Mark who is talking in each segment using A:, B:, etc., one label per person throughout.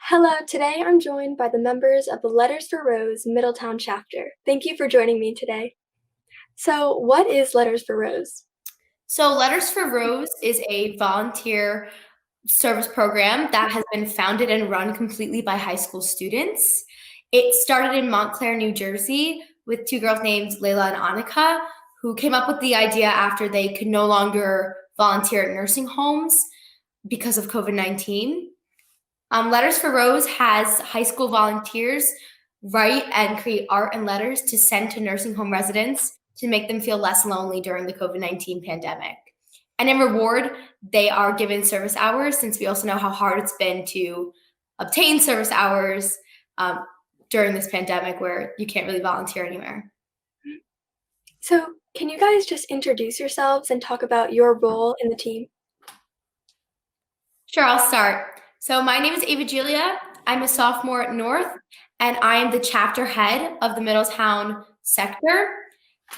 A: Hello, today I'm joined by the members of the Letters for Rose Middletown chapter. Thank you for joining me today. So, what is Letters for Rose?
B: So, Letters for Rose is a volunteer service program that has been founded and run completely by high school students. It started in Montclair, New Jersey, with two girls named Layla and Annika, who came up with the idea after they could no longer volunteer at nursing homes because of COVID-19. Letters for Rose has high school volunteers write and create art and letters to send to nursing home residents to make them feel less lonely during the COVID-19 pandemic. And in reward, they are given service hours, since we also know how hard it's been to obtain service hours during this pandemic where you can't really volunteer anywhere.
A: So, can you guys just introduce yourselves and talk about your role in the team?
B: Sure, I'll start. So my name is Ava Julia. I'm a sophomore at North, and I am the chapter head of the Middletown sector.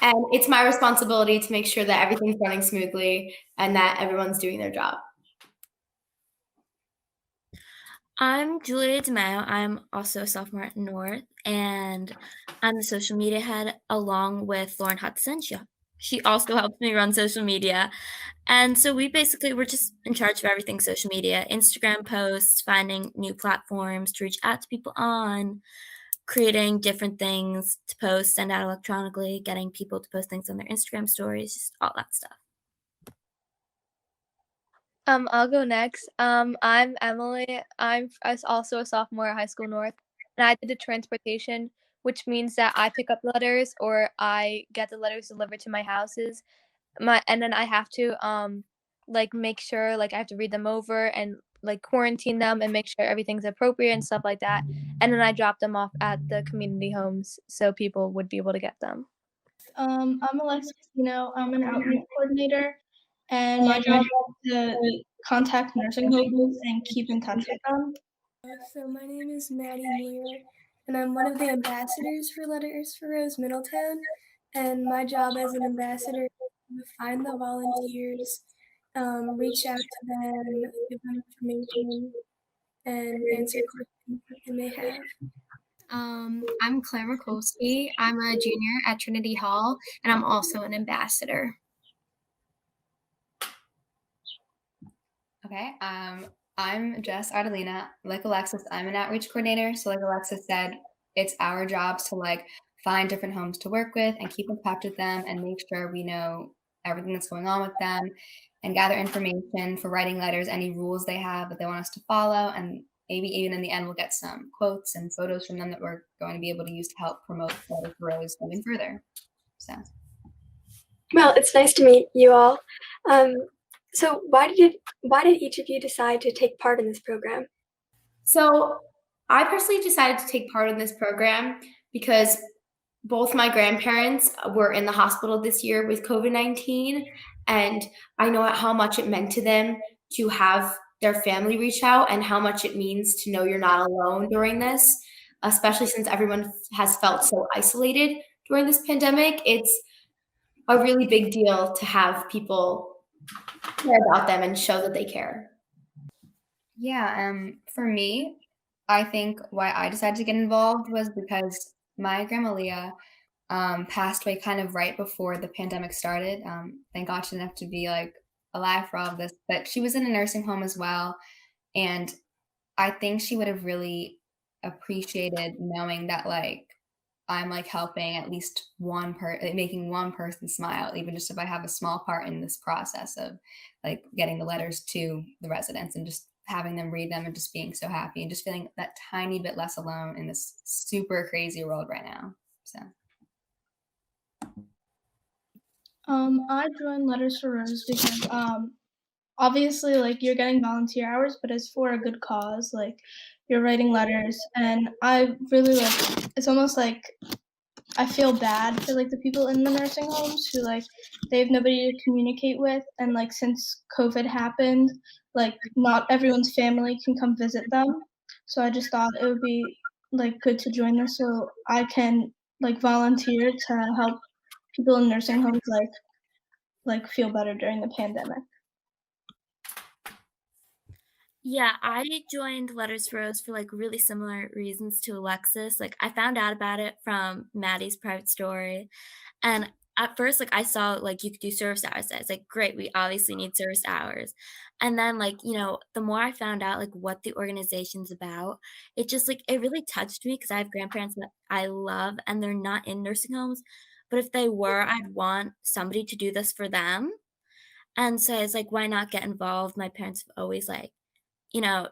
B: And it's my responsibility to make sure that everything's running smoothly and that everyone's doing their job.
C: I'm Julia DeMaio. I'm also a sophomore at North, and I'm the social media head along with Lauren Hudson. She also helps me run social media. And so we're just in charge of everything social media, Instagram posts, finding new platforms to reach out to people on, creating different things to post, send out electronically, getting people to post things on their Instagram stories, just all that stuff.
D: I'll go next. I'm Emily. I'm also a sophomore at High School North, and I did the transportation, which means that I pick up letters or I get the letters delivered to my houses. And then I have to make sure I have to read them over and quarantine them and make sure everything's appropriate and stuff like that. And then I drop them off at the community homes so people would be able to get them.
E: I'm Alexis. I'm an outreach coordinator, and my job is to contact nursing homes and keep in touch with them.
F: So my name is Maddie Muir, and I'm one of the ambassadors for Letters for Rose Middletown. And my job as an ambassador is to find the volunteers, reach out to them, give them information, and answer questions that they may have.
G: I'm Claire Mikulski. I'm a junior at Trinity Hall, and I'm also an ambassador.
H: Okay, I'm Jess Ardelina. Like Alexis, I'm an outreach coordinator. So like Alexis said, it's our jobs to find different homes to work with and keep in touch with them and make sure we know everything that's going on with them and gather information for writing letters, any rules they have that they want us to follow, and maybe even in the end we'll get some quotes and photos from them that we're going to be able to use to help promote Letters for Rose moving further. So.
A: Well, it's nice to meet you all. So why did each of you decide to take part in this program?
B: So I personally decided to take part in this program because both my grandparents were in the hospital this year with COVID-19, and I know how much it meant to them to have their family reach out and how much it means to know you're not alone during this, especially since everyone has felt so isolated during this pandemic. It's a really big deal to have people care about them and show that they care.
H: Yeah, for me, I think why I decided to get involved was because my grandma Leah passed away kind of right before the pandemic started. Thank God she didn't have to be alive for all of this, but she was in a nursing home as well. And I think she would have really appreciated knowing that I'm helping at least one person, making one person smile, even just if I have a small part in this process of getting the letters to the residents and just having them read them and just being so happy and just feeling that tiny bit less alone in this super crazy world right now. So.
E: I joined Letters for Rose because obviously you're getting volunteer hours, but it's for a good cause. You're writing letters, and I really it's almost I feel bad for the people in the nursing homes who they have nobody to communicate with, and since COVID happened, not everyone's family can come visit them. So I just thought it would be good to join this so I can volunteer to help people in nursing homes feel better during the pandemic.
C: Yeah, I joined Letters for Rose for, like, really similar reasons to Alexis. Like, I found out about it from Maddie's private story, and at first, like, I saw, like, you could do service hours. I was like, "Great, we obviously need service hours." And then, like, the more I found out, like, what the organization's about, it just, like, it really touched me because I have grandparents that I love, and they're not in nursing homes, but if they were, I'd want somebody to do this for them, and so it's like, why not get involved? My parents have always, like, you know,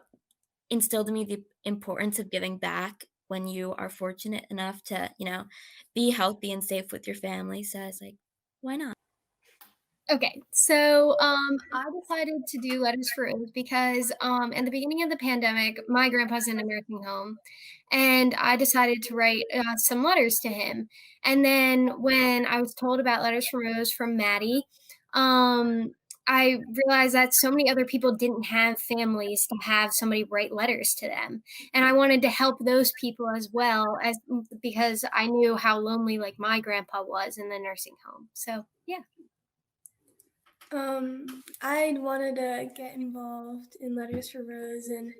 C: instilled in me the importance of giving back when you are fortunate enough to, be healthy and safe with your family. So I was like, why not?
G: Okay, so I decided to do Letters for Oath because in the beginning of the pandemic, my grandpa's in a nursing home, and I decided to write some letters to him. And then when I was told about Letters for Rose from Maddie, um, I realized that so many other people didn't have families to have somebody write letters to them, and I wanted to help those people as well as because I knew how lonely like my grandpa was in the nursing home. So yeah.
F: I wanted to get involved in Letters for Rose and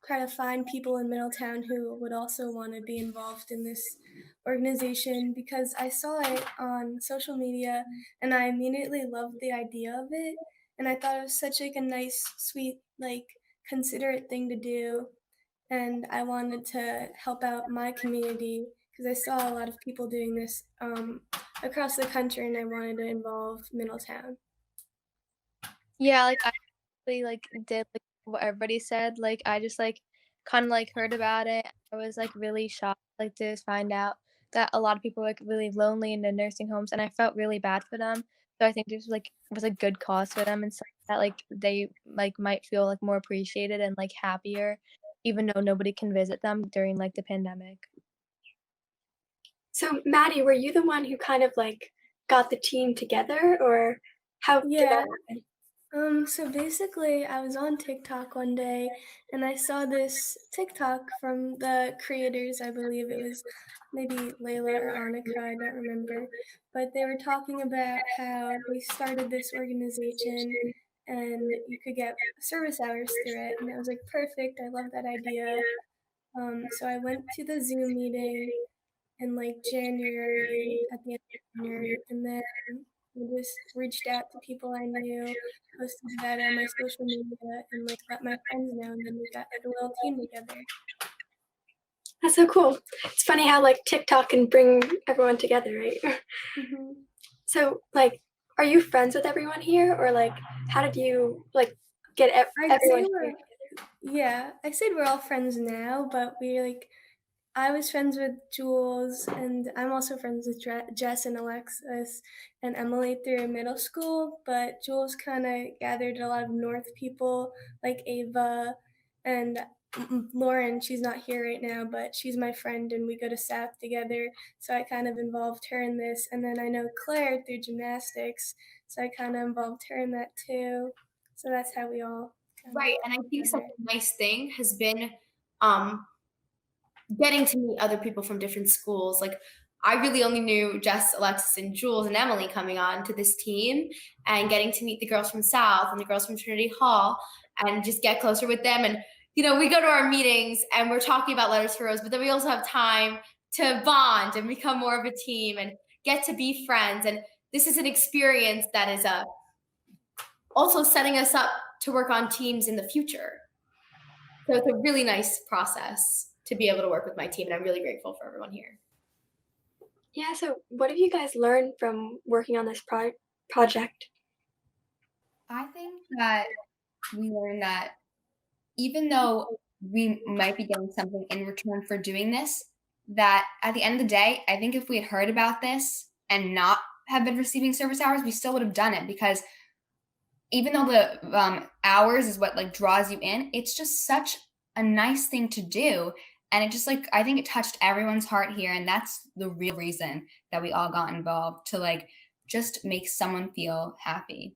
F: try to find people in Middletown who would also want to be involved in this organization because I saw it on social media and I immediately loved the idea of it and I thought it was such like a nice, sweet, like considerate thing to do and I wanted to help out my community because I saw a lot of people doing this across the country and I wanted to involve Middletown.
D: Yeah, like, I actually, like, did, like, what everybody said, like, I just, like, kinda, like, heard about it. I was, like, really shocked, like, to just find out that a lot of people were, like, really lonely in the nursing homes, and I felt really bad for them. So I think this, like, was a good cause for them and stuff that, like, they, like, might feel, like, more appreciated and, like, happier even though nobody can visit them during, like, the pandemic.
A: So, Maddie, were you the one who kind of like got the team together, or how did
F: Yeah,
A: that happen?
F: so basically, I was on TikTok one day and I saw this TikTok from the creators. I believe it was maybe Layla or Annika, I don't remember. But they were talking about how they started this organization and you could get service hours through it. And I was like, perfect, I love that idea. So I went to the Zoom meeting in like January, at the end of January, and then I just reached out to people I knew, posted about it on my social media, and like let my friends know, and then we got like a little team together.
A: That's so cool. It's funny how like TikTok can bring everyone together, right?
F: hmm
A: So, like, are you friends with everyone here, or like, how did you like get
F: I'd
A: everyone
F: say
A: here?
F: yeah, I said we're all friends now, but we like I was friends with Jules, and I'm also friends with Jess and Alexis and Emily through middle school. But Jules kind of gathered a lot of North people like Ava and Lauren. She's not here right now, but she's my friend, and we go to South together. So I kind of involved her in this. And then I know Claire through gymnastics, so I kind of involved her in that too. So that's how we all kind of
B: Right, and I
F: got
B: think such
F: together.
B: a nice thing has been, um, getting to meet other people from different schools. Like, I really only knew Jess, Alexis, and Jules and Emily coming on to this team and getting to meet the girls from South and the girls from Trinity Hall and just get closer with them. And, we go to our meetings and we're talking about Letters for Rose, but then we also have time to bond and become more of a team and get to be friends. And this is an experience that is also setting us up to work on teams in the future. So it's a really nice process to be able to work with my team, and I'm really grateful for everyone here.
A: Yeah. So, what have you guys learned from working on this project?
H: I think that we learned that even though we might be getting something in return for doing this, that at the end of the day, I think if we had heard about this and not have been receiving service hours, we still would have done it because even though the hours is what like draws you in, it's just such a nice thing to do. And it just like, I think it touched everyone's heart here. And that's the real reason that we all got involved to like just make someone feel happy.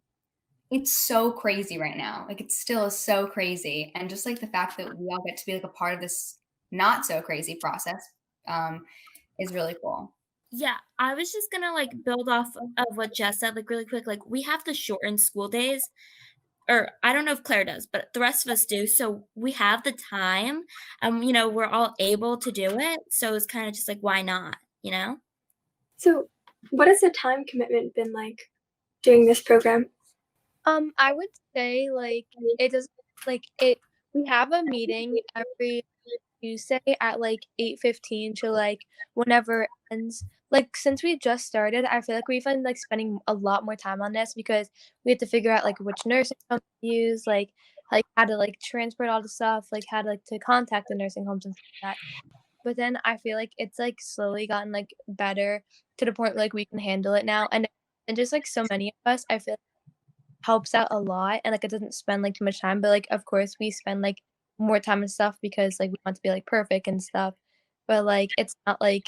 H: It's so crazy right now. Like it still is so crazy. And just like the fact that we all get to be like a part of this not so crazy process is really cool.
C: Yeah, I was just gonna like build off of what Jess said, like really quick. Like we have to shorten school days, or I don't know if Claire does, but the rest of us do. So we have the time, we're all able to do it. So it's kind of just like, why not, you know?
A: So, what has the time commitment been like doing this program?
D: I would say like it does like it we have a meeting every Tuesday at like 8:15 to like whenever it ends. Like since we just started, I feel like we've been like spending a lot more time on this because we have to figure out like which nursing home to use, like how to like transport all the stuff, like how to like to contact the nursing homes and stuff like that. But then I feel like it's like slowly gotten like better to the point where, like we can handle it now. And just like so many of us, I feel helps out a lot and, like, it doesn't spend, like, too much time, but, like, of course, we spend, like, more time and stuff because, like, we want to be, like, perfect and stuff, but, like, it's not, like,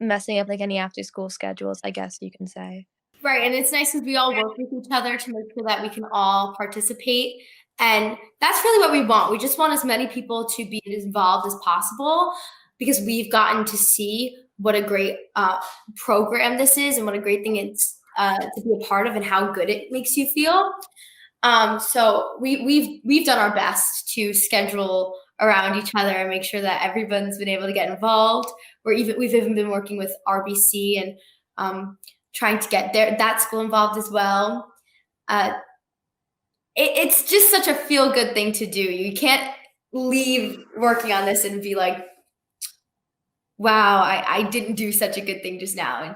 D: messing up, like, any after school schedules, I guess you can say.
B: Right, and it's nice because we all work with each other to make sure that we can all participate, and that's really what we want. We just want as many people to be as involved as possible because we've gotten to see what a great program this is and what a great thing it's to be a part of and how good it makes you feel. So we've done our best to schedule around each other and make sure that everyone's been able to get involved. We've even been working with RBC and trying to get that school involved as well. It's just such a feel-good thing to do. You can't leave working on this and be like, wow, I didn't do such a good thing just now.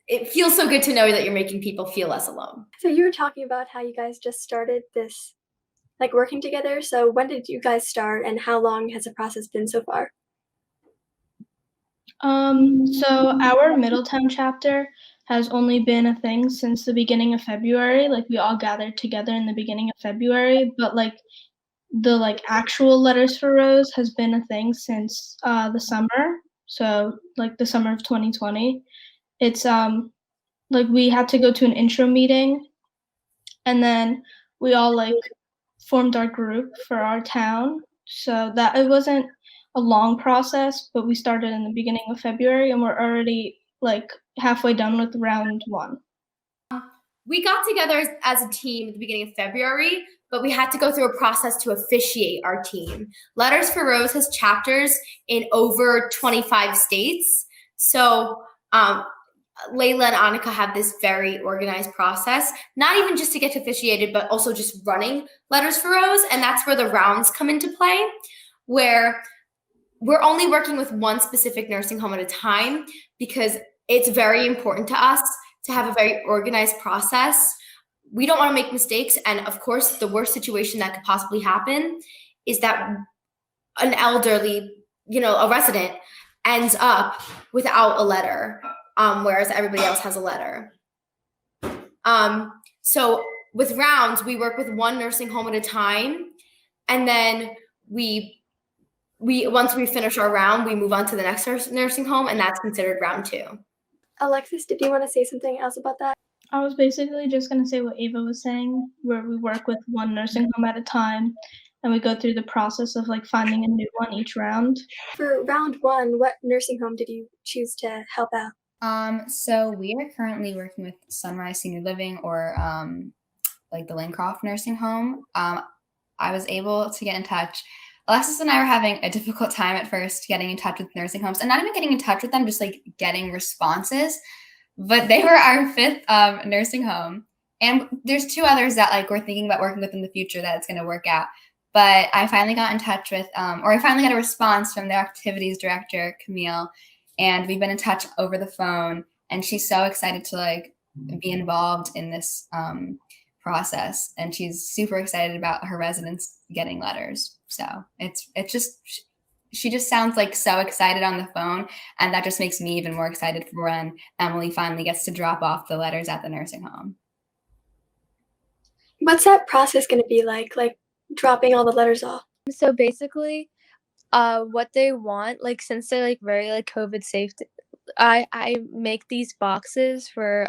B: It feels so good to know that you're making people feel less alone.
A: So you were talking about how you guys just started this, like working together. So when did you guys start, and how long has the process been so far?
E: So our Middletown chapter has only been a thing since the beginning of February. Like we all gathered together in the beginning of February, but like the like actual Letters for Rose has been a thing since the summer. So like the summer of 2020. It's like we had to go to an intro meeting, and then we all like formed our group for our town. So that it wasn't a long process, but we started in the beginning of February and we're already like halfway done with round 1.
B: We got together as a team at the beginning of February, but we had to go through a process to officiate our team. Letters for Rose has chapters in over 25 states. So Layla and Annika have this very organized process, not even just to get officiated, but also just running Letters for Rose. And that's where the rounds come into play, where we're only working with one specific nursing home at a time because it's very important to us to have a very organized process. We don't want to make mistakes. And of course, the worst situation that could possibly happen is that an elderly, a resident ends up without a letter, whereas everybody else has a letter. So with rounds, we work with one nursing home at a time. And then once we finish our round, we move on to the next nursing home, and that's considered round 2.
A: Alexis, did you want to say something else about that?
E: I was basically just going to say what Ava was saying, where we work with one nursing home at a time and we go through the process of like finding a new one each round.
A: For round 1, what nursing home did you choose to help out?
H: So we are currently working with Sunrise Senior Living or like the Lincroft nursing home. I was able to get in touch. Alexis and I were having a difficult time at first getting in touch with nursing homes, and not even getting in touch with them, just like getting responses. But they were our 5th nursing home, and there's 2 others that like we're thinking about working with in the future that it's going to work out. But I finally got in touch with, or I finally got a response from the activities director, Camille, and we've been in touch over the phone. And she's so excited to like be involved in this process, and she's super excited about her residents getting letters. So she just sounds like so excited on the phone, and that just makes me even more excited for when Emily finally gets to drop off the letters at the nursing home.
A: What's that process going to be like dropping all the letters off?
D: So basically, what they want, like since they're like very like COVID safe, I make these boxes for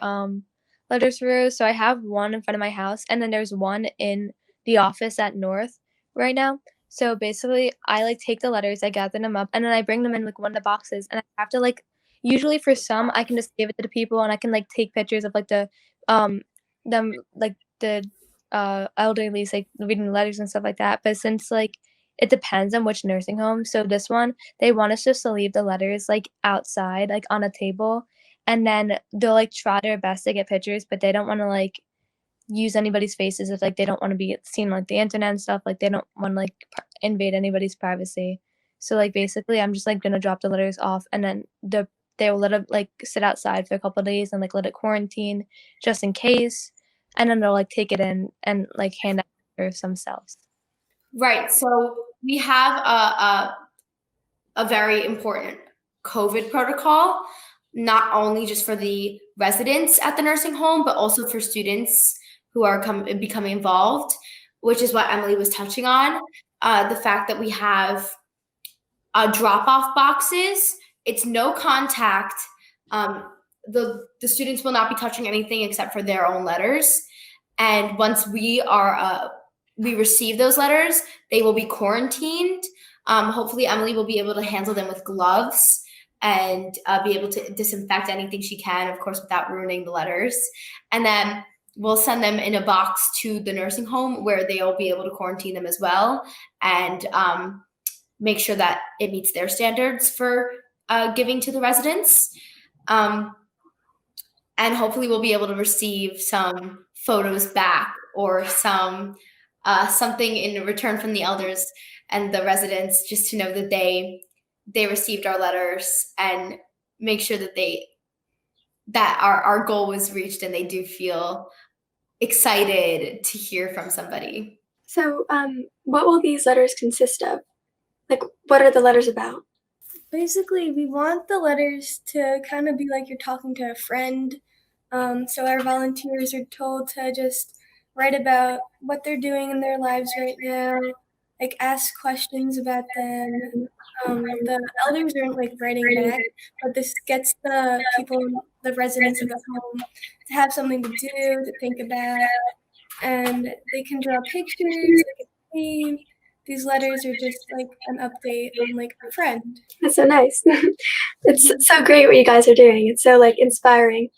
D: Letters for Rose. So I have one in front of my house, and then there's one in the office at North right now. So basically, I like take the letters, I gather them up, and then I bring them in like one of the boxes, and I have to like usually for some I can just give it to the people, and I can like take pictures of like the them like the elderlies like reading letters and stuff like that. But since like it depends on which nursing home, so this one they want us just to leave the letters like outside, like on a table, and then they'll like try their best to get pictures, but they don't want to like use anybody's faces if like they don't want to be seen on like the internet and stuff. Like they don't want to like invade anybody's privacy. So like basically, I'm just like gonna drop the letters off, and then they will let it like sit outside for a couple of days and like let it quarantine just in case, and then they'll like take it in and like hand out letters themselves.
B: Right. So we have a very important COVID protocol, not only just for the residents at the nursing home, but also for students who are becoming involved, which is what Emily was touching on. The fact that we have drop-off boxes, it's no contact. The students will not be touching anything except for their own letters. And once we receive those letters, they will be quarantined. Hopefully Emily will be able to handle them with gloves and be able to disinfect anything she can, of course, without ruining the letters. And then we'll send them in a box to the nursing home where they'll be able to quarantine them as well and make sure that it meets their standards for giving to the residents. And hopefully we'll be able to receive some photos back or something in return from the elders and the residents, just to know that they received our letters and make sure that our goal was reached and they do feel excited to hear from somebody.
A: So, what will these letters consist of? Like, what are the letters about?
F: Basically, we want the letters to kind of be like you're talking to a friend. So our volunteers are told to just write about what they're doing in their lives right now, like ask questions about them. The elders aren't like writing back, but this gets the people, the residents of the home, to have something to do, to think about, and they can draw pictures, they can name. These letters are just like an update on like a friend.
A: That's so nice. It's so great what you guys are doing. It's so like inspiring.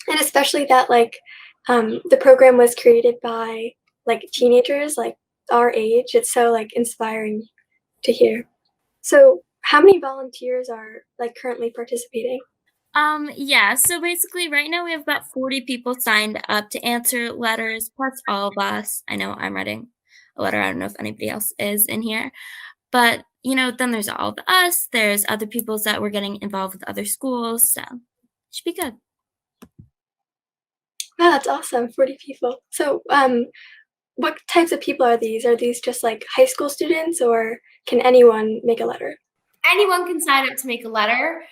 A: And especially that like the program was created by like teenagers like our age. It's so like inspiring to hear. So how many volunteers are like currently participating?
C: Yeah, so basically right now we have about 40 people signed up to answer letters, plus all of us. I know I'm writing a letter. I don't know if anybody else is in here. But, then there's all of us. There's other people that we're getting involved with other schools. So it should be good.
A: Wow, that's awesome. 40 people. So what types of people are these? Are these just like high school students or can anyone make a letter?
B: Anyone can sign up to make a letter.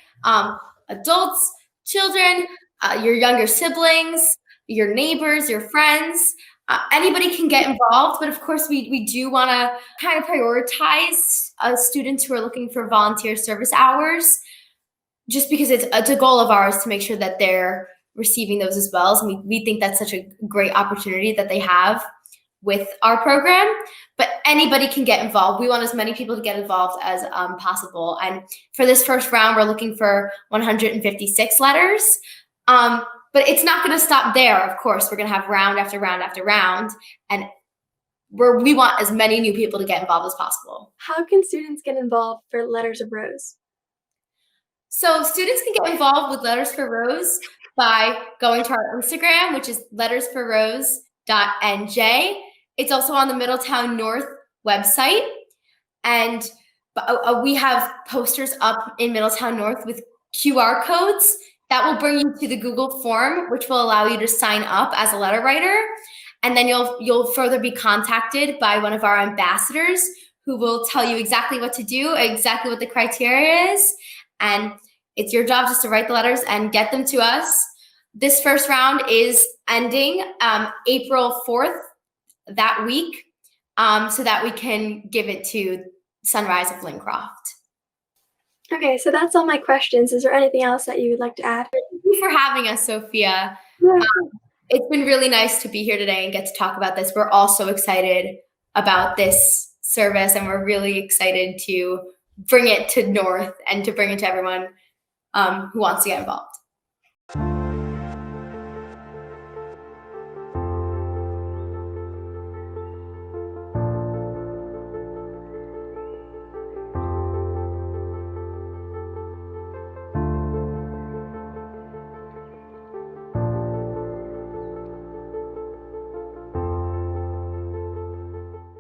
B: Adults, children, your younger siblings, your neighbors, your friends. Anybody can get involved, but of course we do want to kind of prioritize students who are looking for volunteer service hours, just because it's a goal of ours to make sure that they're receiving those as well. So we think that's such a great opportunity that they have with our program, but anybody can get involved. We want as many people to get involved as possible. And for this first round, we're looking for 156 letters. But it's not going to stop there, of course. We're going to have round after round after round, and we want as many new people to get involved as possible.
A: How can students get involved for Letters of Rose?
B: So students can get involved with Letters for Rose by going to our Instagram, which is lettersforrose.nj. It's also on the Middletown North website. And we have posters up in Middletown North with QR codes that will bring you to the Google form, which will allow you to sign up as a letter writer. And then you'll further be contacted by one of our ambassadors who will tell you exactly what to do, exactly what the criteria is. And it's your job just to write the letters and get them to us. This first round is ending April 4th that week, so that we can give it to Sunrise of Lincroft.
A: Okay, so that's all my questions. Is there anything else that you would like to add?
B: Thank you for having us, Sophia.
A: Yeah.
B: It's been really nice to be here today and get to talk about this. We're all so excited about this service, and we're really excited to bring it to North and to bring it to everyone who wants to get involved.